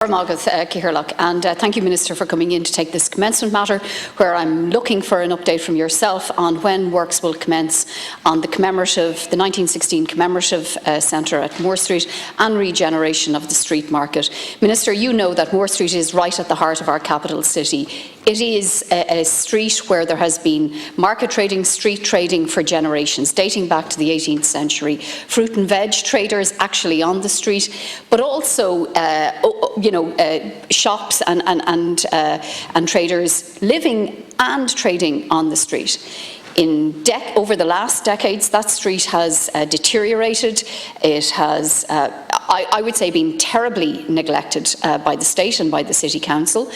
And thank you, Minister, for coming in to take this commencement matter, where I'm looking for an update from yourself on when works will commence on the 1916 commemorative centre at Moore Street and regeneration of the street market. Minister, you know that Moore Street is right at the heart of our capital city. It is a street where there has been market trading, street trading for generations, dating back to the 18th century. Fruit and veg traders actually on the street, but also shops and traders living and trading on the street. Over the last decades, that street has deteriorated. It has, I would say, been terribly neglected by the state and by the City Council.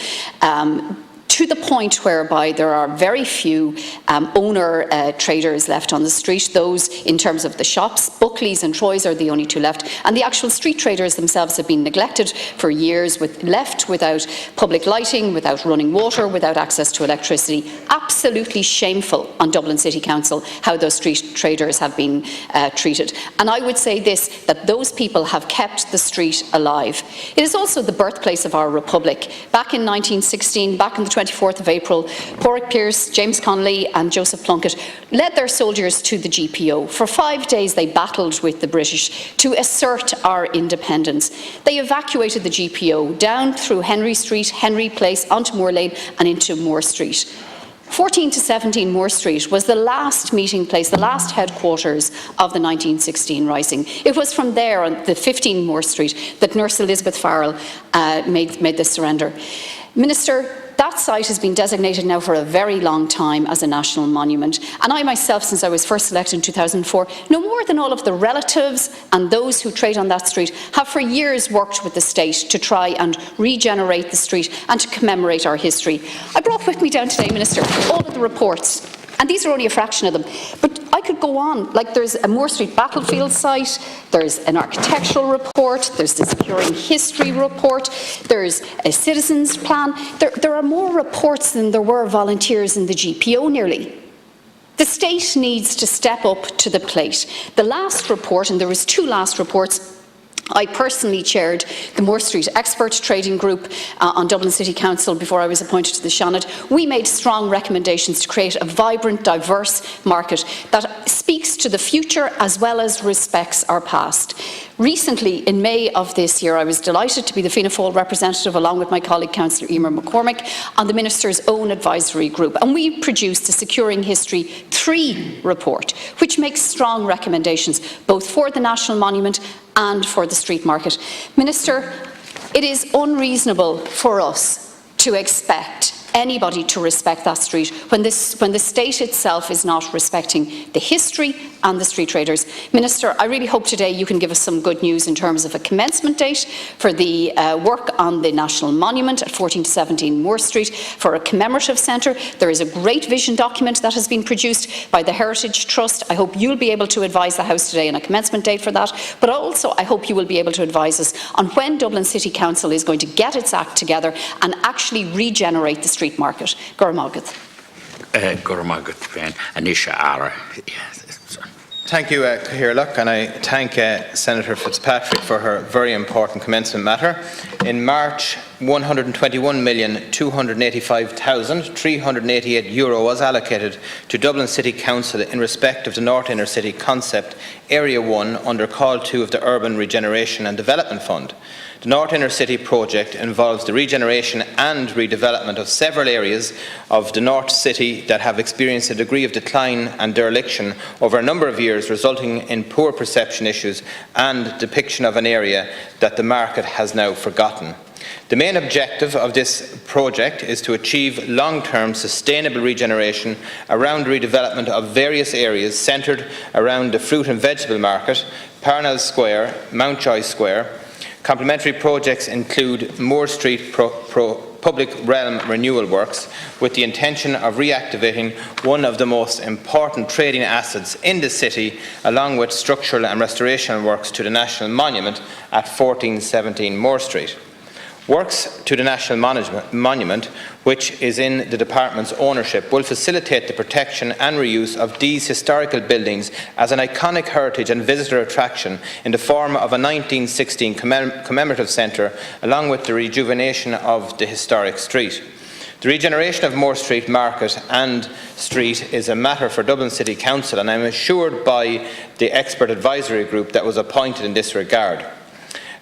To the point whereby there are very few owner traders left on the street. Those, in terms of the shops, Buckley's and Troy's are the only two left, and the actual street traders themselves have been neglected for years, left without public lighting, without running water, without access to electricity. Absolutely shameful on Dublin City Council how those street traders have been treated. And I would say this, that those people have kept the street alive. It is also the birthplace of our republic. Back in 1916, back in the 24th of April, Pádraig Pearse, James Connolly and Joseph Plunkett led their soldiers to the GPO. For 5 days they battled with the British to assert our independence. They evacuated the GPO down through Henry Street, Henry Place, onto Moore Lane and into Moore Street. 14 to 17 Moore Street was the last meeting place, the last headquarters of the 1916 Rising. It was from there, on the 15 Moore Street, that Nurse Elizabeth Farrell made the surrender. Minister, that site has been designated now for a very long time as a national monument, and I myself, since I was first elected in 2004, know more than all of the relatives and those who trade on that street have for years worked with the state to try and regenerate the street and to commemorate our history. I brought with me down today, Minister, all of the reports, and these are only a fraction of them, but I could go on. Like, there's a Moore Street battlefield site, there's an architectural report, there's the securing history report, there's a citizens plan. There are more reports than there were volunteers in the GPO nearly. The state needs to step up to the plate. The last report, and there was two last reports, I personally chaired the Moore Street Expert Trading Group on Dublin City Council before I was appointed to the Seanad. We made strong recommendations to create a vibrant, diverse market that speaks to the future as well as respects our past. Recently, in May of this year, I was delighted to be the Fianna Fáil representative, along with my colleague Councillor Emer McCormick, on the Minister's own advisory group, and we produced a Securing History 3 report, which makes strong recommendations both for the National Monument and for the street market. Minister, it is unreasonable for us to expect anybody to respect that street when the state itself is not respecting the history and the street traders. Minister, I really hope today you can give us some good news in terms of a commencement date for the work on the National Monument at 14 to 17 Moore Street, for a commemorative centre. There is a great vision document that has been produced by the Heritage Trust. I hope you'll be able to advise the House today on a commencement date for that, but also I hope you will be able to advise us on when Dublin City Council is going to get its act together and actually regenerate the street market. Thank you, Cathaoirleach, and I thank Senator Fitzpatrick for her very important commencement matter. In March, €121,285,388 was allocated to Dublin City Council in respect of the North Inner City Concept Area 1 under Call 2 of the Urban Regeneration and Development Fund. The North Inner City project involves the regeneration and redevelopment of several areas of the North City that have experienced a degree of decline and dereliction over a number of years, resulting in poor perception issues and depiction of an area that the market has now forgotten. The main objective of this project is to achieve long-term sustainable regeneration around redevelopment of various areas centred around the fruit and vegetable market, Parnell Square, Mountjoy Square. Complementary projects include Moore Street public realm renewal works with the intention of reactivating one of the most important trading assets in the city, along with structural and restoration works to the National Monument at 1417 Moore Street. Works to the National Monument, which is in the Department's ownership, will facilitate the protection and reuse of these historical buildings as an iconic heritage and visitor attraction in the form of a 1916 commemorative centre, along with the rejuvenation of the historic street. The regeneration of Moore Street Market and Street is a matter for Dublin City Council, and I am assured by the expert advisory group that was appointed in this regard.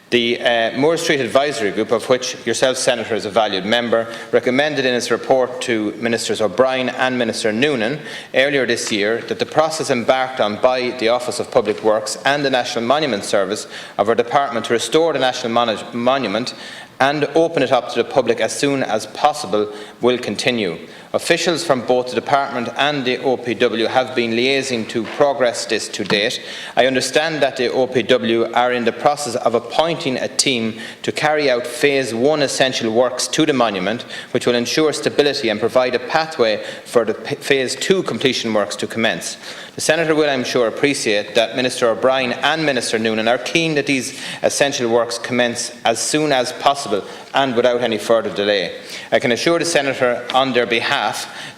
The Moore Street Advisory Group, of which yourself, Senator, is a valued member, recommended in its report to Ministers O'Brien and Minister Noonan earlier this year that the process embarked on by the Office of Public Works and the National Monument Service of our Department to restore the National Monument and open it up to the public as soon as possible will continue. Officials from both the Department and the OPW have been liaising to progress this to date. I understand that the OPW are in the process of appointing a team to carry out Phase 1 essential works to the monument, which will ensure stability and provide a pathway for the Phase 2 completion works to commence. The Senator will, I'm sure, appreciate that Minister O'Brien and Minister Noonan are keen that these essential works commence as soon as possible and without any further delay. I can assure the Senator on their behalf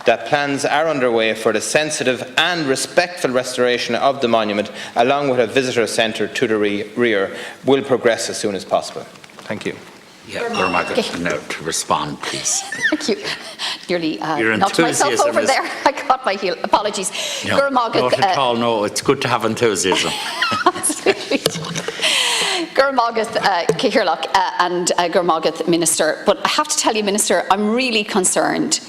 that plans are underway for the sensitive and respectful restoration of the monument, along with a visitor centre to the rear, will progress as soon as possible. Thank you. Yeah, now to respond, please. Thank you. Nearly knocked myself over there. I caught my heel. Apologies. No, not at all. No, it's good to have enthusiasm. Absolutely. Gurmagath Cahirlock and Gurmagath Minister. But I have to tell you, Minister, I'm really concerned.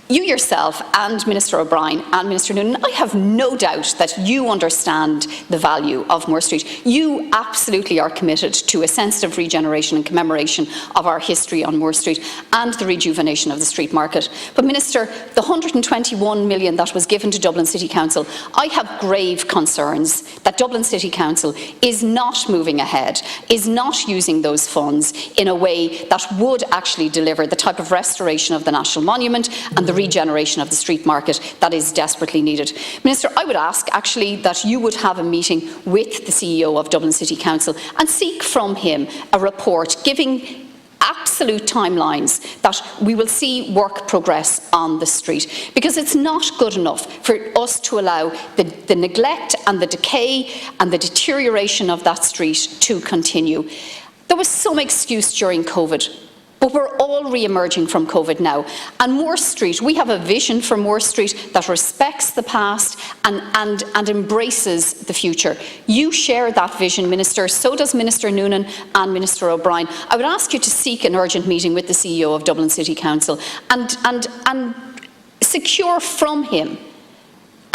You yourself and Minister O'Brien and Minister Noonan, I have no doubt that you understand the value of Moore Street. You absolutely are committed to a sensitive regeneration and commemoration of our history on Moore Street and the rejuvenation of the street market. But Minister, the 121 million that was given to Dublin City Council, I have grave concerns that Dublin City Council is not moving ahead, is not using those funds in a way that would actually deliver the type of restoration of the National Monument and the regeneration of the street market that is desperately needed. Minister, I would ask actually that you would have a meeting with the CEO of Dublin City Council and seek from him a report giving absolute timelines that we will see work progress on the street, because it's not good enough for us to allow the neglect and the decay and the deterioration of that street to continue. There was some excuse during COVID, but we're all re-emerging from COVID now. And Moore Street, we have a vision for Moore Street that respects the past and embraces the future. You share that vision, Minister. So does Minister Noonan and Minister O'Brien. I would ask you to seek an urgent meeting with the CEO of Dublin City Council and secure from him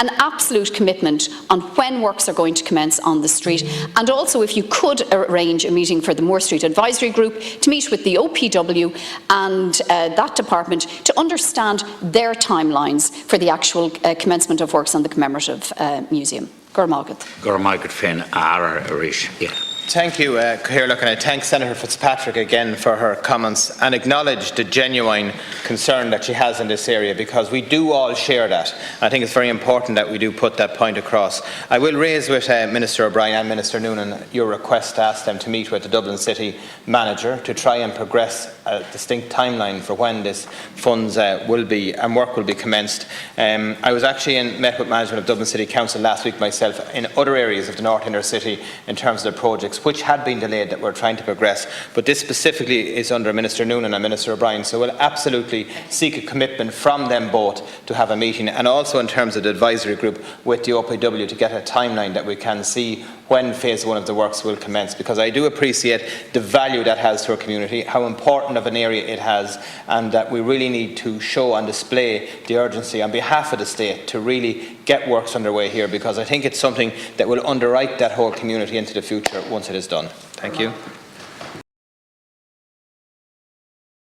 an absolute commitment on when works are going to commence on the street, and also if you could arrange a meeting for the Moore Street Advisory Group to meet with the OPW and that department to understand their timelines for the actual commencement of works on the commemorative museum. Gurmagath. Gurmagath Finn, Arish. Yeah. Thank you, Cahirlock, and I thank Senator Fitzpatrick again for her comments and acknowledge the genuine concern that she has in this area, because we do all share that. I think it's very important that we do put that point across. I will raise with Minister O'Brien and Minister Noonan your request to ask them to meet with the Dublin City manager to try and progress a distinct timeline for when this funds will be and work will be commenced. I was actually met with management of Dublin City Council last week myself in other areas of the North Inner City in terms of the projects which had been delayed that we're trying to progress, but this specifically is under Minister Noonan and Minister O'Brien, so we'll absolutely seek a commitment from them both to have a meeting, and also in terms of the advisory group with the OPW to get a timeline that we can see when Phase 1 of the works will commence, because I do appreciate the value that has to our community, how important of an area it has, and that we really need to show and display the urgency on behalf of the state to really get works underway here, because I think it's something that will underwrite that whole community into the future once it is done. Thank you.